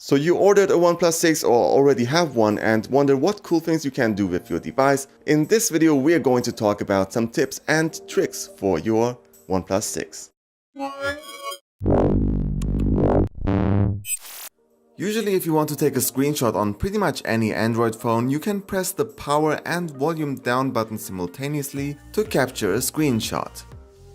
So you ordered a OnePlus 6 or already have one and wonder what cool things you can do with your device. In this video we are going to talk about some tips and tricks for your OnePlus 6. Usually if you want to take a screenshot on pretty much any Android phone, you can press the power and volume down button simultaneously to capture a screenshot.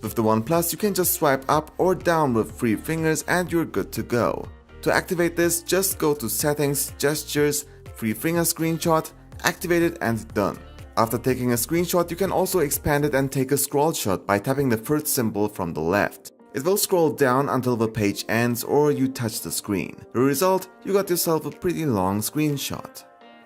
With the OnePlus you can just swipe up or down with 3 fingers and you're good to go. To activate this, just go to Settings, Gestures, 3-finger screenshot, activate it and done. After taking a screenshot, you can also expand it and take a scroll shot by tapping the first symbol from the left. It will scroll down until the page ends or you touch the screen. The result, you got yourself a pretty long screenshot.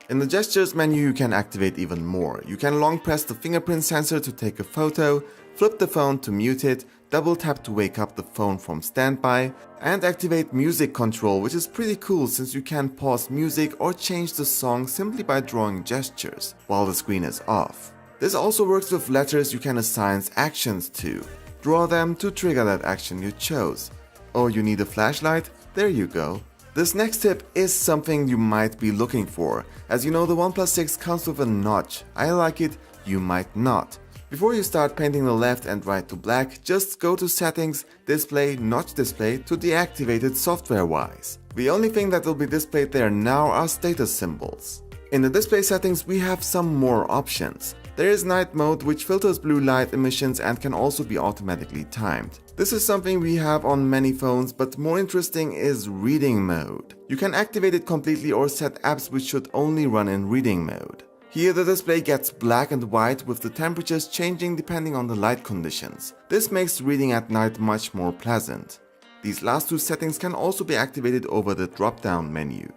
In the Gestures menu you can activate even more. You can long press the fingerprint sensor to take a photo, flip the phone to mute it, double tap to wake up the phone from standby, and activate music control, which is pretty cool since you can pause music or change the song simply by drawing gestures while the screen is off. This also works with letters you can assign actions to. Draw them to trigger that action you chose. Oh, you need a flashlight? There you go. This next tip is something you might be looking for. As you know, the OnePlus 6 comes with a notch. I like it, you might not. Before you start painting the left and right to black, just go to Settings, Display, Notch Display to deactivate it software-wise. The only thing that will be displayed there now are status symbols. In the display settings we have some more options. There is night mode, which filters blue light emissions and can also be automatically timed. This is something we have on many phones, but more interesting is reading mode. You can activate it completely or set apps which should only run in reading mode. Here the display gets black and white with the temperatures changing depending on the light conditions. This makes reading at night much more pleasant. These last two settings can also be activated over the drop-down menu.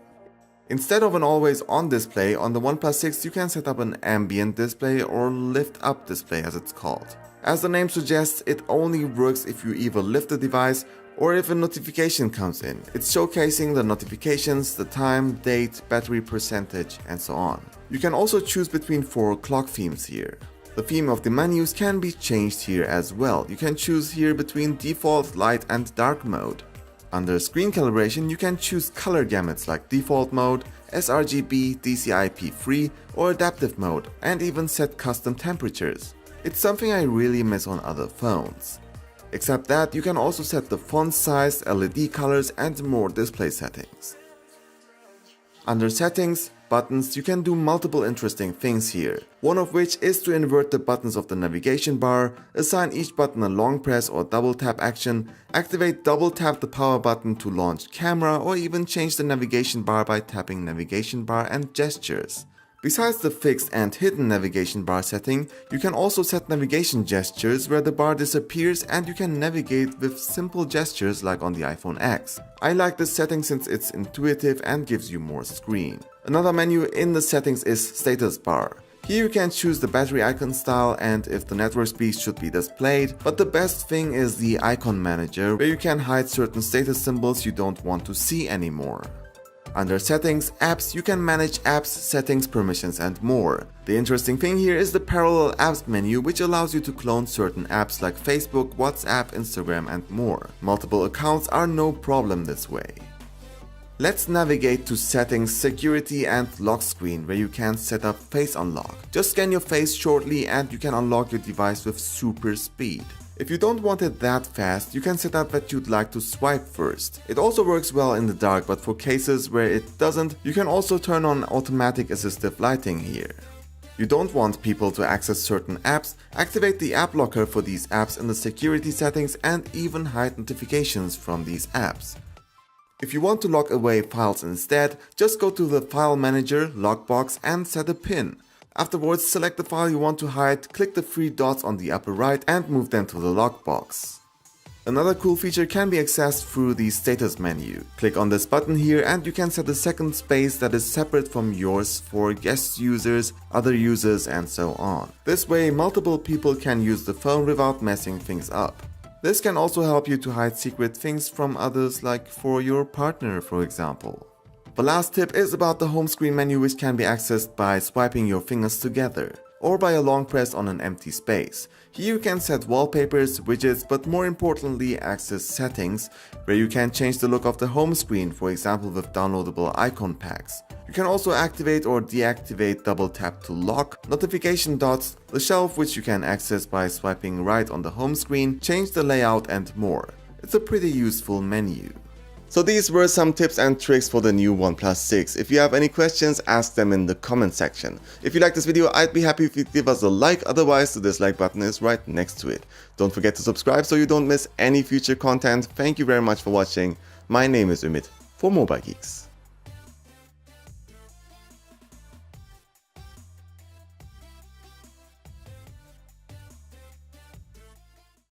Instead of an always-on display, on the OnePlus 6 you can set up an ambient display or lift-up display as it's called. As the name suggests, it only works if you either lift the device or if a notification comes in. It's showcasing the notifications, the time, date, battery percentage, and so on. You can also choose between 4 clock themes here. The theme of the menus can be changed here as well. You can choose here between default, light and dark mode. Under screen calibration you can choose color gamuts like default mode, sRGB, DCI-P3 or adaptive mode, and even set custom temperatures. It's something I really miss on other phones. Except that you can also set the font size, LED colors and more display settings. Under settings, buttons, you can do multiple interesting things here. One of which is to invert the buttons of the navigation bar, assign each button a long press or double tap action, activate double tap the power button to launch camera, or even change the navigation bar by tapping navigation bar and gestures. Besides the fixed and hidden navigation bar setting, you can also set navigation gestures where the bar disappears and you can navigate with simple gestures like on the iPhone X. I like this setting since it's intuitive and gives you more screen. Another menu in the settings is status bar. Here you can choose the battery icon style and if the network speed should be displayed, but the best thing is the icon manager where you can hide certain status symbols you don't want to see anymore. Under settings, apps, you can manage apps, settings, permissions and more. The interesting thing here is the parallel apps menu, which allows you to clone certain apps like Facebook, WhatsApp, Instagram and more. Multiple accounts are no problem this way. Let's navigate to settings, security and lock screen where you can set up face unlock. Just scan your face shortly and you can unlock your device with super speed. If you don't want it that fast, you can set up that you'd like to swipe first. It also works well in the dark, but for cases where it doesn't, you can also turn on automatic assistive lighting here. You don't want people to access certain apps, activate the app locker for these apps in the security settings and even hide notifications from these apps. If you want to lock away files instead, just go to the File Manager, Lockbox and set a pin. Afterwards, select the file you want to hide, click the 3 dots on the upper right and move them to the lockbox. Another cool feature can be accessed through the status menu. Click on this button here and you can set a second space that is separate from yours for guest users, other users and so on. This way multiple people can use the phone without messing things up. This can also help you to hide secret things from others, like for your partner for example. The last tip is about the home screen menu, which can be accessed by swiping your fingers together. or by a long press on an empty space. Here you can set wallpapers, widgets, but more importantly access settings, where you can change the look of the home screen, for example with downloadable icon packs. You can also activate or deactivate double tap to lock, notification dots, the shelf which you can access by swiping right on the home screen, change the layout and more. It's a pretty useful menu. So these were some tips and tricks for the new OnePlus 6. If you have any questions, ask them in the comment section. If you like this video, I'd be happy if you'd give us a like, otherwise the dislike button is right next to it. Don't forget to subscribe so you don't miss any future content. Thank you very much for watching. My name is Ümit for Mobile Geeks.